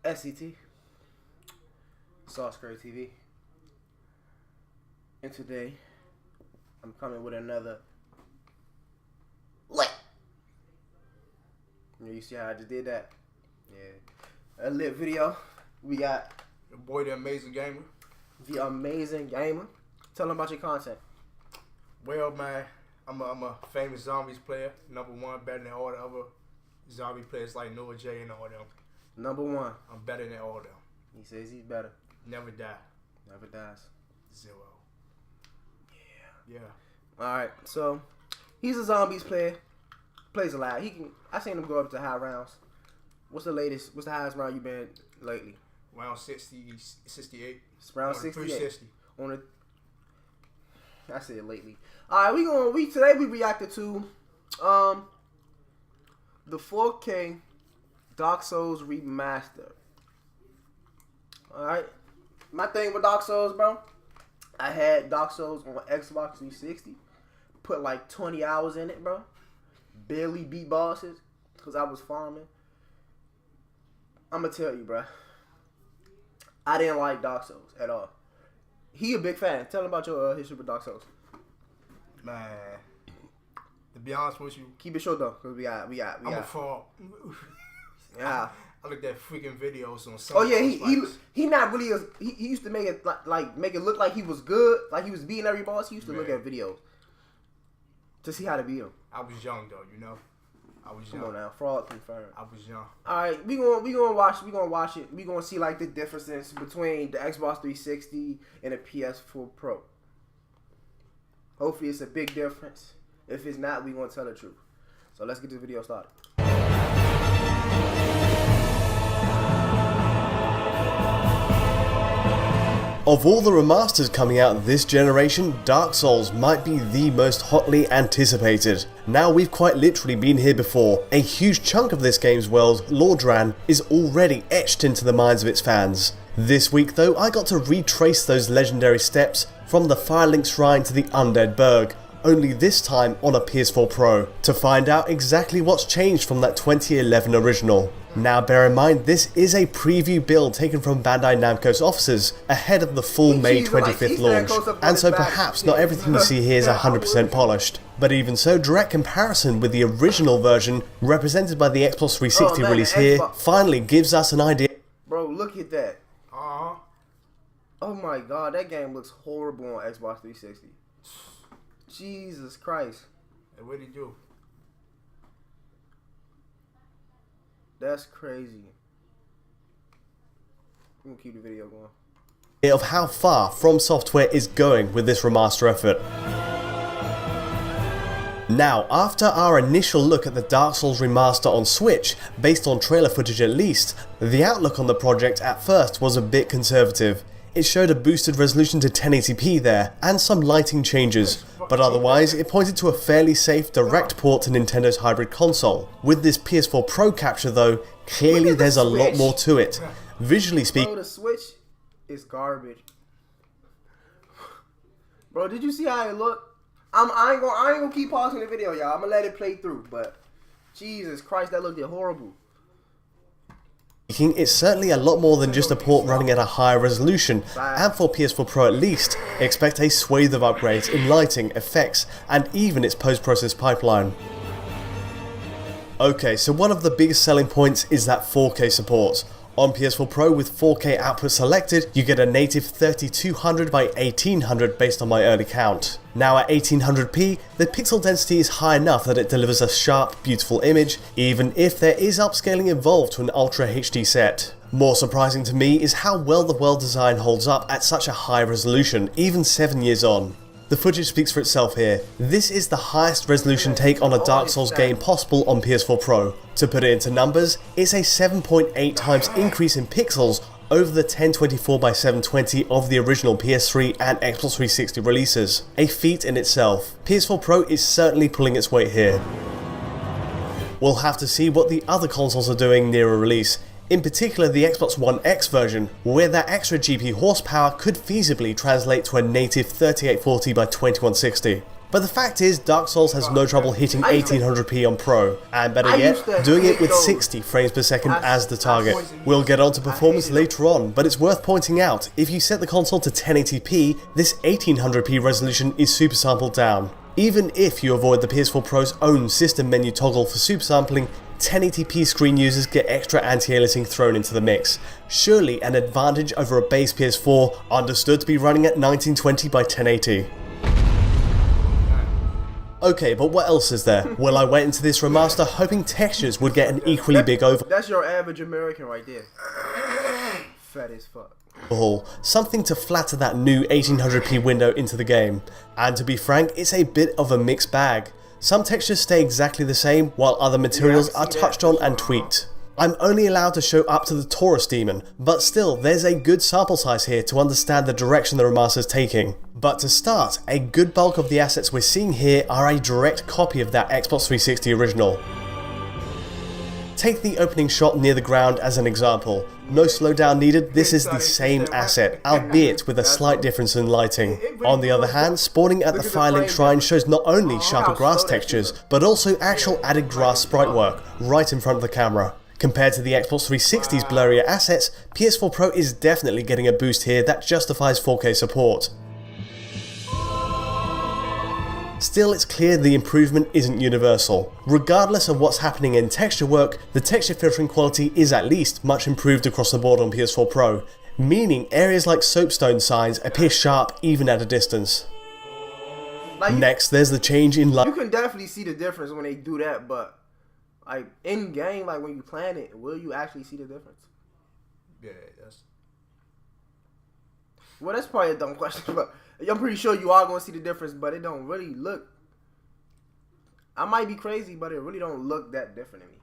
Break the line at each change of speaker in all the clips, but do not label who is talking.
SCT, Sauce Great TV, and today I'm coming with another lit. You see how I just did that? Yeah, a lit video. We got
your boy, the Amazing Gamer.
The Amazing Gamer. Tell them about your content.
Well, man, I'm a famous zombies player. #1, better than all the other zombie players like Noah J and all them.
#1.
I'm better than all them.
He says he's better.
Never die.
Never dies.
0.
Yeah. Alright, so he's a zombies player. Plays a lot. I seen him go up to high rounds. What's the highest round you been lately?
Round 60, 68.
It's round 68.
360.
I said lately. Alright, today we reacted to the 4K Dark Souls Remastered. Alright. My thing with Dark Souls, bro, I had Dark Souls on Xbox 360. Put like 20 hours in it, bro. Barely beat bosses because I was farming. I'm going to tell you, bro. I didn't like Dark Souls at all. He a big fan. Tell him about your history with Dark Souls.
Man, to be honest with you,
keep it short though, cause we got.
I'm a fraud.
Yeah.
I looked at freaking videos on some.
Oh yeah, he not really. He used to make it make it look like he was good, like he was beating every boss. He used to look at videos to see how to beat him.
I was young though, you know. I was young.
Come on now, fraud confirmed.
I was young.
All right, we gonna watch it. We gonna see like the differences between the Xbox 360 and the PS4 Pro. Hopefully it's a big difference. If it's not, we gonna tell the truth. So let's get this video started.
Of all the remasters coming out this generation, Dark Souls might be the most hotly anticipated. Now we've quite literally been here before. A huge chunk of this game's world, Lordran, is already etched into the minds of its fans. This week though, I got to retrace those legendary steps from the Firelink Shrine to the Undead Burg, only this time on a PS4 Pro, to find out exactly what's changed from that 2011 original. Now bear in mind, this is a preview build taken from Bandai Namco's offices ahead of the full May 25th launch, and so perhaps not everything you see here is 100% polished. But even so, direct comparison with the original version, represented by the Xbox 360 release here, finally gives us an idea.
Bro, look at that. Oh my god, that game looks horrible on Xbox 360. Jesus Christ.
Hey, what did he do?
That's crazy. I'm gonna keep the video going.
Of how far From Software is going with this remaster effort. Now, after our initial look at the Dark Souls remaster on Switch, based on trailer footage at least, the outlook on the project at first was a bit conservative. It showed a boosted resolution to 1080p there, and some lighting changes, but otherwise it pointed to a fairly safe direct port to Nintendo's hybrid console. With this PS4 Pro capture though, clearly there's a lot more to it. Visually speaking,
bro, the Switch is garbage. Bro, did you see how it looked? I ain't gonna keep pausing the video, y'all. I'm gonna let it play through, but Jesus Christ, that looked horrible.
It's certainly a lot more than just a port running at a higher resolution, and for PS4 Pro at least, expect a swathe of upgrades in lighting, effects, and even its post-process pipeline. Okay, so one of the biggest selling points is that 4K support. On PS4 Pro with 4K output selected, you get a native 3200 by 1800 based on my early count. Now at 1800p, the pixel density is high enough that it delivers a sharp, beautiful image, even if there is upscaling involved to an Ultra HD set. More surprising to me is how well the world design holds up at such a high resolution, even 7 years on. The footage speaks for itself here. This is the highest resolution take on a Dark Souls game possible on PS4 Pro. To put it into numbers, it's a 7.8 times increase in pixels over the 1024 by 720 of the original PS3 and Xbox 360 releases. A feat in itself. PS4 Pro is certainly pulling its weight here. We'll have to see what the other consoles are doing near a release. In particular the Xbox One X version, where that extra GPU horsepower could feasibly translate to a native 3840 by 2160. But the fact is, Dark Souls has no trouble hitting 1800p on Pro, and better yet, doing it with 60 frames per second as the target. We'll get onto performance later on, but it's worth pointing out, if you set the console to 1080p, this 1800p resolution is super sampled down. Even if you avoid the PS4 Pro's own system menu toggle for super sampling, 1080p screen users get extra anti-aliasing thrown into the mix. Surely an advantage over a base PS4 understood to be running at 1920 by 1080. Okay, but what else is there? Well, I went into this remaster hoping textures would get an equally big overhaul.
That's your average American right there. Fat as fuck.
Something to flatter that new 1800p window into the game. And to be frank, it's a bit of a mixed bag. Some textures stay exactly the same, while other materials are touched on and tweaked. I'm only allowed to show up to the Taurus demon, but still, there's a good sample size here to understand the direction the remaster is taking. But to start, a good bulk of the assets we're seeing here are a direct copy of that Xbox 360 original. Take the opening shot near the ground as an example. No slowdown needed, this is the same asset, albeit with a slight difference in lighting. On the other hand, spawning at the Firelink Shrine shows not only sharper grass textures, but also actual added grass sprite work, right in front of the camera. Compared to the Xbox 360's blurrier assets, PS4 Pro is definitely getting a boost here that justifies 4K support. Still, it's clear the improvement isn't universal. Regardless of what's happening in texture work, the texture filtering quality is at least much improved across the board on PS4 Pro, meaning areas like soapstone signs appear sharp even at a distance. Next, there's the change in light.
You can definitely see the difference when they do that, but like in game, like when you plan it, will you actually see the difference?
Yeah, that's.
Well, that's probably a dumb question, but I'm pretty sure you are going to see the difference, but it don't really look. I might be crazy, but it really don't look that different to me.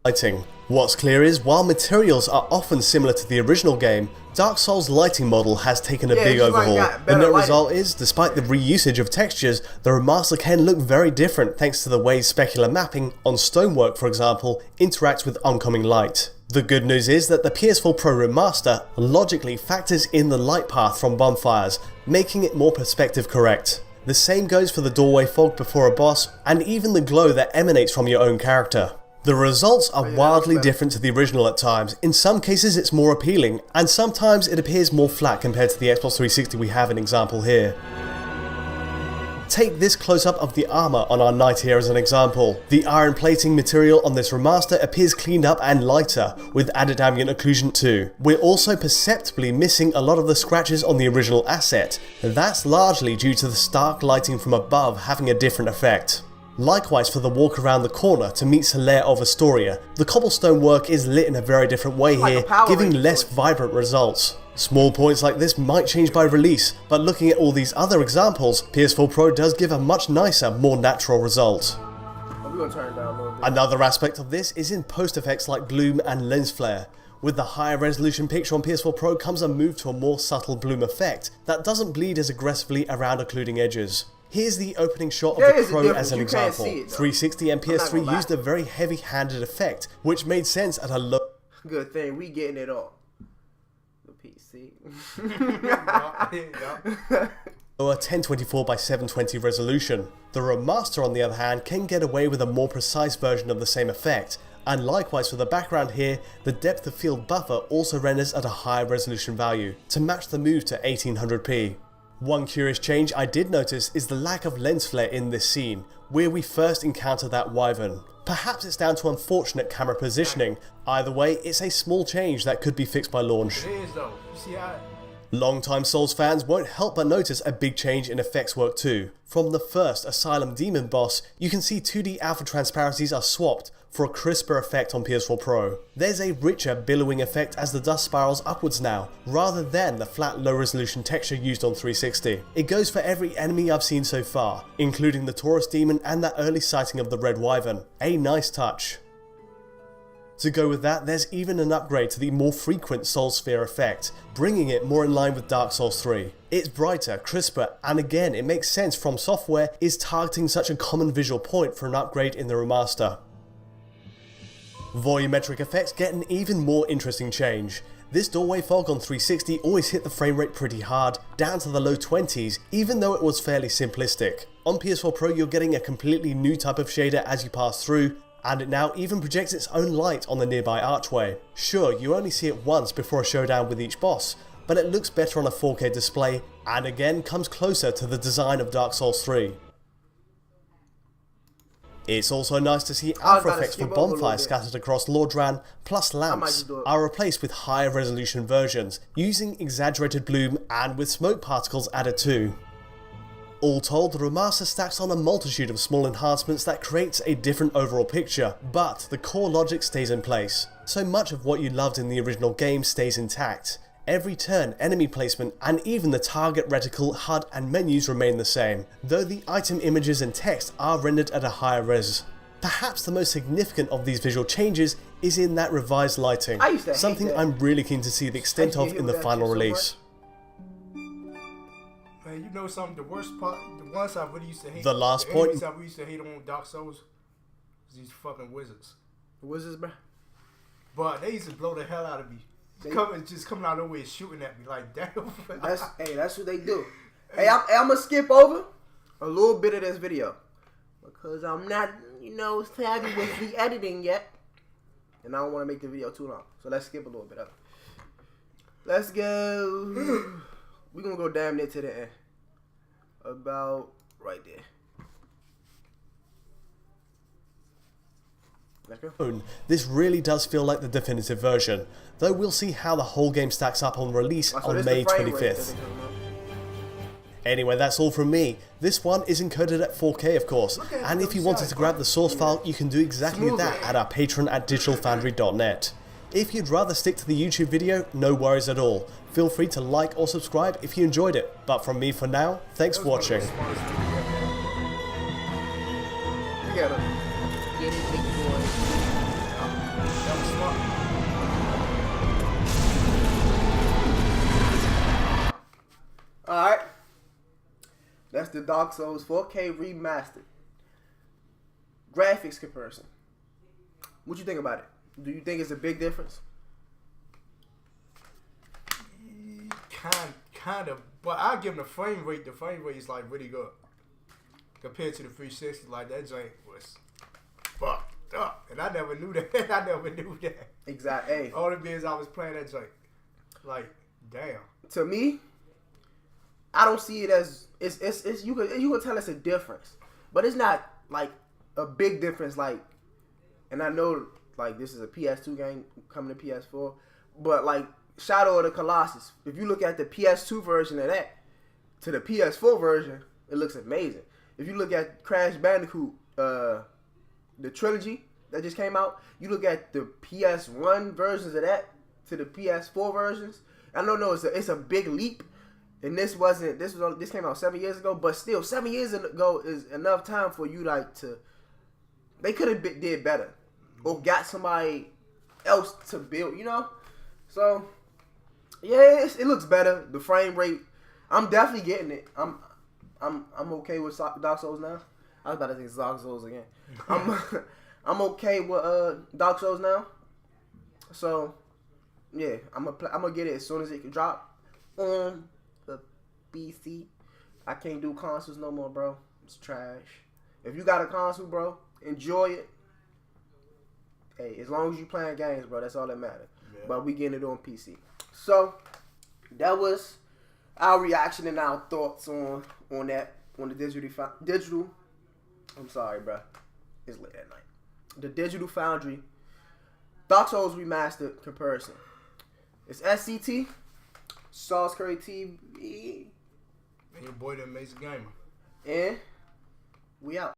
Lighting. What's clear is, while materials are often similar to the original game, Dark Souls' lighting model has taken a big overhaul. The net result is, despite the reusage of textures, the remaster can look very different thanks to the way specular mapping on stonework, for example, interacts with oncoming light. The good news is that the PS4 Pro Remaster logically factors in the light path from bonfires, making it more perspective correct. The same goes for the doorway fog before a boss, and even the glow that emanates from your own character. The results are wildly different to the original at times. In some cases it's more appealing, and sometimes it appears more flat compared to the Xbox 360 we have an example here. Take this close-up of the armor on our knight here as an example. The iron plating material on this remaster appears cleaned up and lighter, with added ambient occlusion too. We're also perceptibly missing a lot of the scratches on the original asset. That's largely due to the stark lighting from above having a different effect. Likewise for the walk around the corner to meet Solaire of Astoria, the cobblestone work is lit in a very different way here, giving less vibrant results. Small points like this might change by release, but looking at all these other examples, PS4 Pro does give a much nicer, more natural result. Another aspect of this is in post effects like bloom and lens flare. With the higher resolution picture on PS4 Pro comes a move to a more subtle bloom effect that doesn't bleed as aggressively around occluding edges. Here's the opening shot of the Pro as an example. 360 and PS3 used a very heavy-handed effect, which made sense at a low...
Good thing we getting it all. The PC.
A 1024 by 720 resolution. The remaster, on the other hand, can get away with a more precise version of the same effect, and likewise for the background here, the depth of field buffer also renders at a higher resolution value, to match the move to 1800p. One curious change I did notice is the lack of lens flare in this scene, where we first encounter that wyvern. Perhaps it's down to unfortunate camera positioning. Either way, it's a small change that could be fixed by launch.
It is though. You see how...
Longtime Souls fans won't help but notice a big change in effects work too. From the first Asylum Demon boss, you can see 2D alpha transparencies are swapped for a crisper effect on PS4 Pro. There's a richer billowing effect as the dust spirals upwards now, rather than the flat low resolution texture used on 360. It goes for every enemy I've seen so far, including the Taurus demon and that early sighting of the red wyvern. A nice touch. To go with that, there's even an upgrade to the more frequent Soul Sphere effect, bringing it more in line with Dark Souls 3. It's brighter, crisper, and again it makes sense From Software is targeting such a common visual point for an upgrade in the remaster. Volumetric effects get an even more interesting change. This doorway fog on 360 always hit the frame rate pretty hard, down to the low 20s, even though it was fairly simplistic. On PS4 Pro you're getting a completely new type of shader as you pass through, and it now even projects its own light on the nearby archway. Sure, you only see it once before a showdown with each boss, but it looks better on a 4K display, and again comes closer to the design of Dark Souls 3. It's also nice to see alpha effects for bonfires scattered across Lordran, plus lamps, are replaced with higher resolution versions, using exaggerated bloom and with smoke particles added too. All told, the remaster stacks on a multitude of small enhancements that creates a different overall picture, but the core logic stays in place. So much of what you loved in the original game stays intact. Every turn, enemy placement, and even the target reticle, HUD and menus remain the same, though the item images and text are rendered at a higher res. Perhaps the most significant of these visual changes is in that revised lighting, something I'm really keen to see the extent of in the final release.
Man, you know something, the worst part, the ones I really used to hate,
the last point
I really used to hate on Dark Souls is these fucking wizards.
The wizards, bro?
But they used to blow the hell out of me. Just coming out of nowhere shooting at me like damn.
That's what they do. Hey, I'm gonna skip over a little bit of this video because I'm not, savvy with the editing yet, and I don't want to make the video too long. So let's skip a little bit of it. Let's go. We're gonna go damn near to the end. About right there.
This really does feel like the definitive version, though we'll see how the whole game stacks up on release on May 25th. Anyway, that's all from me. This one is encoded at 4K of course, and if you wanted to grab the source file you can do exactly that at our patron at digitalfoundry.net. If you'd rather stick to the YouTube video, no worries at all. Feel free to like or subscribe if you enjoyed it, but from me for now, thanks for watching.
Alright, that's the Dark Souls 4K Remastered. Graphics comparison. What you think about it? Do you think it's a big difference?
Kind of, but I give them the frame rate. The frame rate is like really good compared to the 360. Like that joint was fucked up, and I never knew that. I never knew that.
Exactly. Hey.
All the years I was playing that joint, like damn.
To me, I don't see it as it's you can tell it's a difference, but it's not like a big difference. Like, and I know like this is a PS2 game coming to PS4, but like Shadow of the Colossus, if you look at the PS2 version of that to the PS4 version, it looks amazing. If you look at Crash Bandicoot, the trilogy that just came out, you look at the PS1 versions of that to the PS4 versions. I don't know, it's a big leap. And this came out 7 years ago, but still 7 years ago is enough time for you they could have did better or got somebody else to build, So yeah, it looks better. The frame rate, I'm definitely getting it. I'm okay with Dark Souls now. I was about to say Dark Souls again. I'm okay with Dark Souls now. So yeah, I'm gonna get it as soon as it can drop on the PC. I can't do consoles no more, bro. It's trash. If you got a console, bro, enjoy it. Hey, as long as you playing games, bro, that's all that matters. Yeah. But we getting it on PC. So that was our reaction and our thoughts on the digital. I'm sorry, bro. It's late at night. The Digital Foundry Dark Souls Remastered comparison. It's SCT, Sauce Curry TV,
and your boy the Amazing Gamer.
And we out.